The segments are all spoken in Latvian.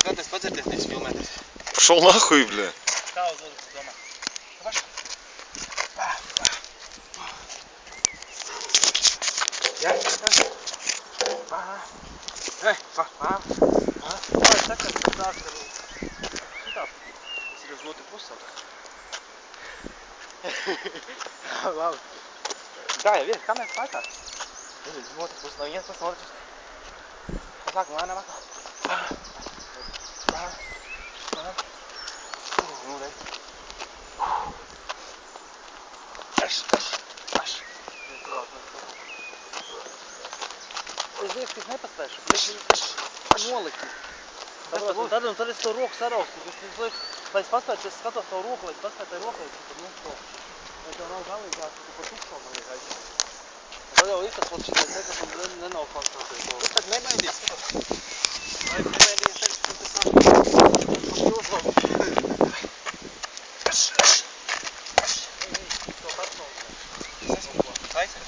Готовься подзеркать 30 километров. Пошел нахуй, бля. Кау звонится дома. Я? Эй, Ой, так как так, серьезно, ты просто ладно. Да, я вижу, камера спайка. Вот, просто на меня посмотришь. Так, ладно, ладно. Ну, дай. Здесь ты не поставишь, молоки. Tad es to roku saraukstu, lai es paspētu, es skatos to roku, lai es paspētu tai rokai, tad nu to, lai tev nav galīgāk, tu pa tukšo man liek aiziet. Tad jau iztas vēl šitais nekas un nennav koncentrēt to. Tu tad nebaidīs, skatos. Lai es nebaidīs, tagad, ka tas nav jūsvam. To pats nav. Es esmu ko. Taisi?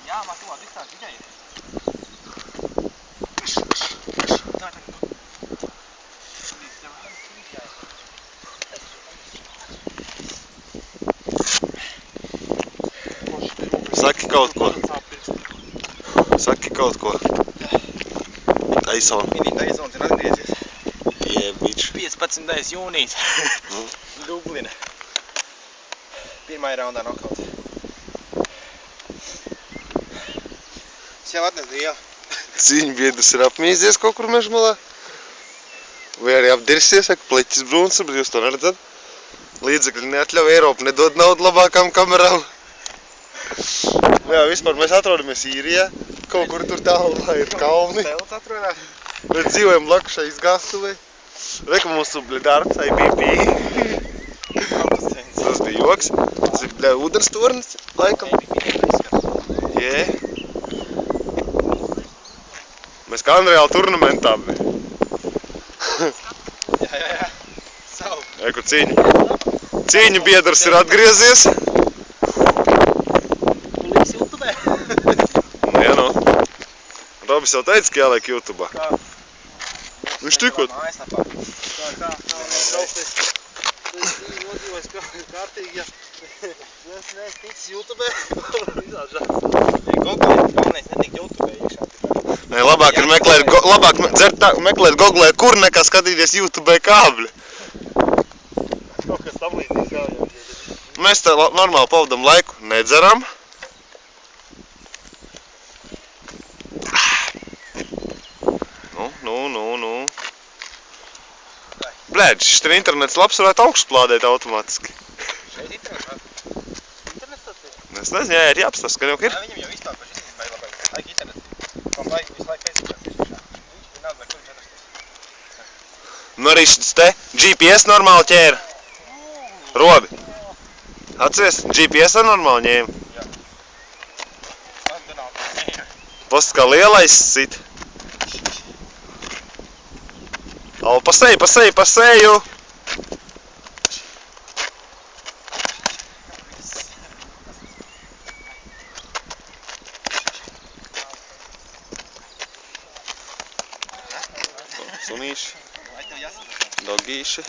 Jā, man tuvāk distance tikai ir. Saki kaut ko. Saki kaut ko. Tyson. Mini Tysons ir atgriezies. Yeah, bitch. 15. jūnijas. Dublina. Pirmajā raundā knockout. Es jau atnesu ielu. Cīņu biedrs ir apmīzies kaut kur mežmalā. Vai arī apdirsies, saka, pleķis brūns, bet jūs to neredzat. Līdzekļi neatļauj, Eiropa nedod naudu labākām kamerām. Jā, vispār mēs atrodamies Īrijā. Kaut kur tur tālumā ir kalni. Telts atrodās. Mēs dzīvojam blakus šai izgāstuvei. Reka mums tu, bļa, darbs, IBP. Tas bija joks. Tas ir, bļa, ūdens tornis, laikam. Jē. Mēs kā Unreal turnamentā, bļa. Jā. Savu. Eku cīņu biedrs ir atgriezies. Tu liks YouTube? Jā, nu. Robis jau teica, ka jāliek YouTube'ā. Kā? Viņš tikot. Mājaslapā. Kā drausties. Tu esi nodzīvojis kārtīgi, ja es ticis YouTube. Visādi žāds. Galvenais netikt YouTube iekšā. Nē, labāk ir meklēt Googlē, kur nekā skatīties YouTube kābļi. Kaut kas tam līdzīgs jau. Mēs tā normāli pavadam laiku, nedzeram. Nu. Blēd, šis te internets labs varētu augstu plādēt automātiski. Šeit internets? Internets tāds ir? Es nezinu, jā, ir jāapstāst, ka jau ir. Jā, viņam jau vispār par šis izbaila labāk. Laika internet. Man laika visu laiku Facebookā tiešā. Viņš nav vai kur viņš atrasties. Nu arī šis te GPS normāli ķēra. Robi. Atceries, GPS ar normāli ņēma. Jā. Post kā lielais sit. O, paseju! Sunīši, dogīši.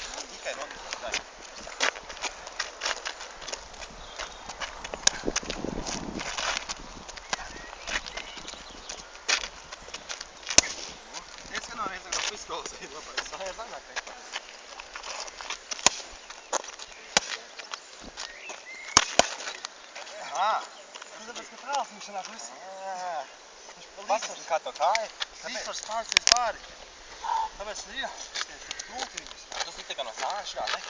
Tas tāpēc, ka trāsmīšanās viss. Pasaka, kā to kāja. Līdzsvars pārcīs pāri. Tāpēc ir grūti viņus. Tas ir tikai no sāņa šā, ne?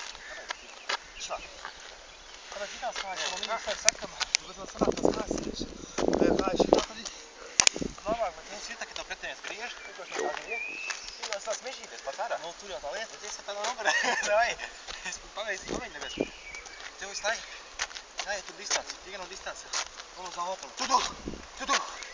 Šā. Tāpēc itās kājas, man viņas vajag sakam, bet man sanāk tās kājas ir. Tā kājas šitā tad ir labāk, bet Mums ir tā, ka tev pretinieks griež, tikos no tāda lieta. Tu jau sāc mežīties pat ārā. nu, tur jau tā lieta. Bet es tā novarē. Vai? Es pat pamēģinu nevis. Tev visu laiku. Jāiet tur distanci. Tikai no distanci. Un uz ātrumu. Tudu!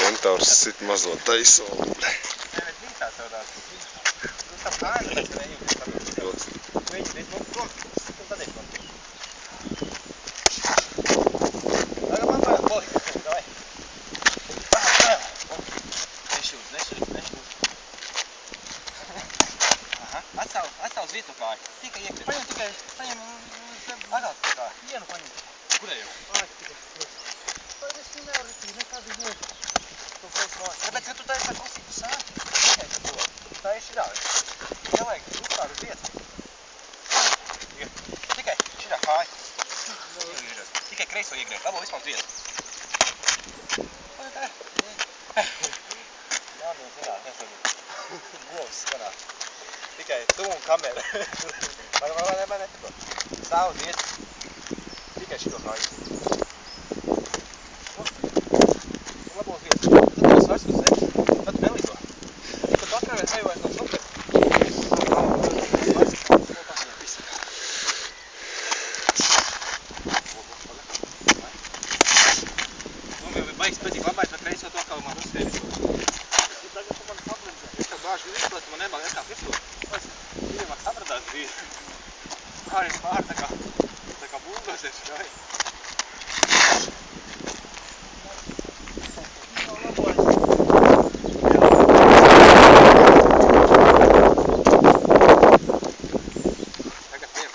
Kentaurs sit mazo taiso. Atstāv uz vietu kāju. Tikai iekļūt. Paņem Attāv kāju. vienu paņem. Kurai jau? Es nevaru rītīgi nekādu būt. Tāpēc, ka tu taisi tā klasību sāki. Tikai par to. Tā ir šitā. Nevajag uzstāru uz vietu. Tikai šitā kāja. Tikai kreiso iegriezt. Labo vispār uz vietu. Jā, nu zināt, nesagūt. Govs skanā. Tikai tu un kamera. Vai netiko. Stāv uz vietu. Tikai šito kāju. Labo uz vietu. Tad tu esi vairs uz zemes. Tad tu nelīdo. Tad tu atkārvēs eju vairs no super. Baigs pētīgi labais, bet reiz jau to atkal man uzskēri. Tagad tu man sabredzē. Es tev bāžu izplētu, man nebāk, es kā pirktu. Viņam vāk sabradās brīdi. Pāris pār, tā kā buldozers, vai? Tagad vien.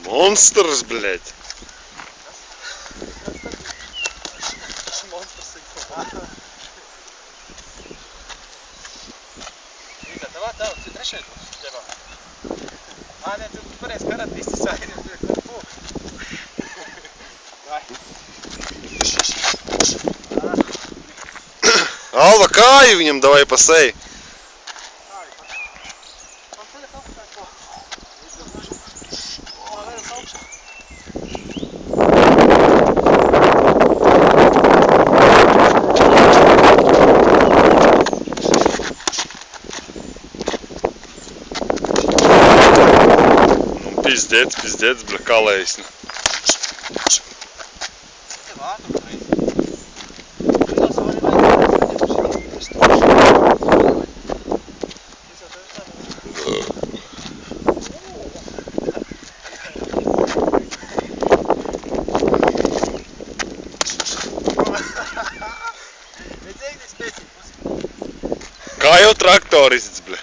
Monsters, блядь. Rītā, tev trešais būs ģevā. Ne, tu pareiz karatisti sāki, tu pūk. Vai. Alva, kāju viņam davai pa seju. Man ceļas augstā ko. O, vējas augšā. Pizdец, bля, kalējs. Tev ātrum reiz. Šitos var arī vajadzētu. Redzēji, spēcīgi pusi. Kā jau traktorists, bля.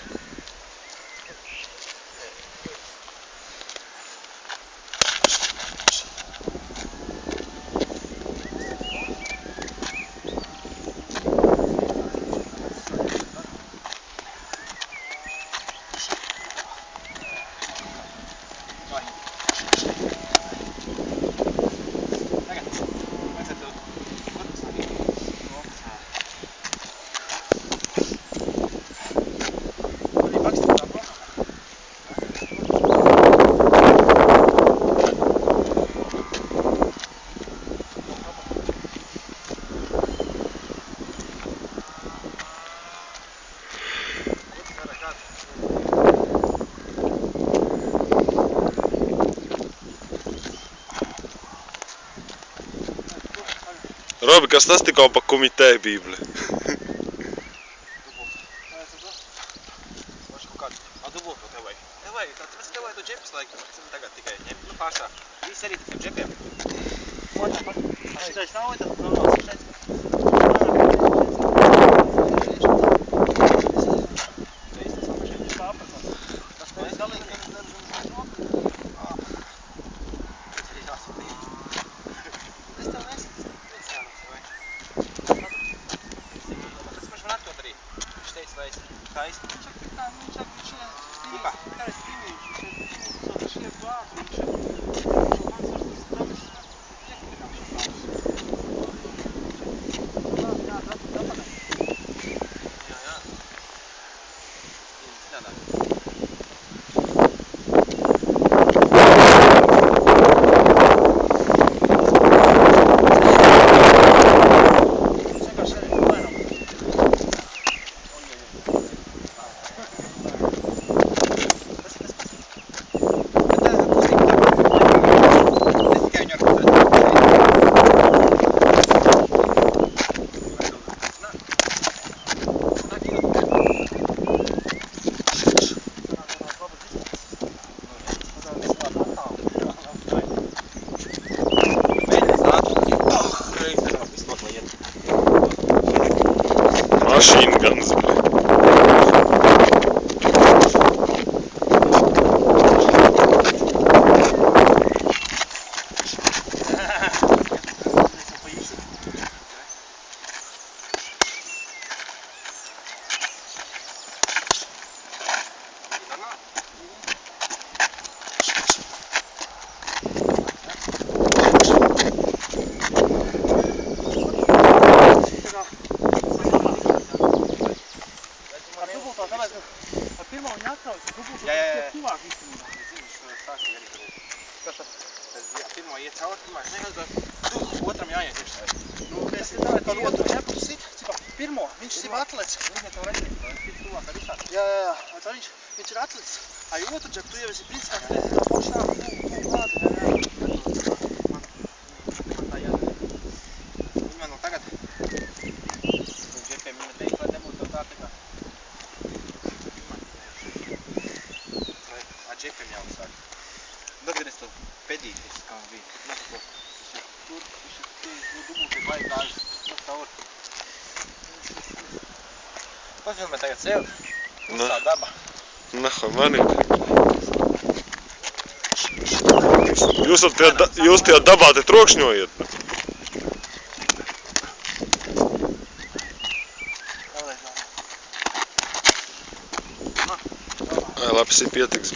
Robi, kas tas tikko pa kumitē bija, bля? Dubulto tev vajag. Tev vajag, tāpēc tev vajag to džepus laiku, tagad tikai ņem. Nu pašā. Visi arī tiem džepiem. Otrā pat. Šitais nav otrā. Nav, šitais. Mašīna gan, bля. Pirmo iet cauri, pirmais neaizgāj. Otram jāiet iekšā. Nu, mēs ir tā, kā otru ķepu sit. Pirmo, viņš ir atlec. Viņai tev redzēt, viņš tuvāk ar visā. Jā. Viņš ir atlec. Ai, otru ķepu, tu jau esi principā, tu esi tā pašā. Klāta, jā. Man tā jādara. Viņam no tagad. Ģepiem viņa teikt, lai nebūtu tā kā. Ar ģepiem jāuzsāk. Tagad es to pedītis, kā bija. Tur, viņš ir dubulti vajag gāžu. Caur. Pafilmē tagad sev. Uzsā daba. Nahoj, mani. Jūs tajā dabā te trokšņojiet. Ai, labi, pietiks.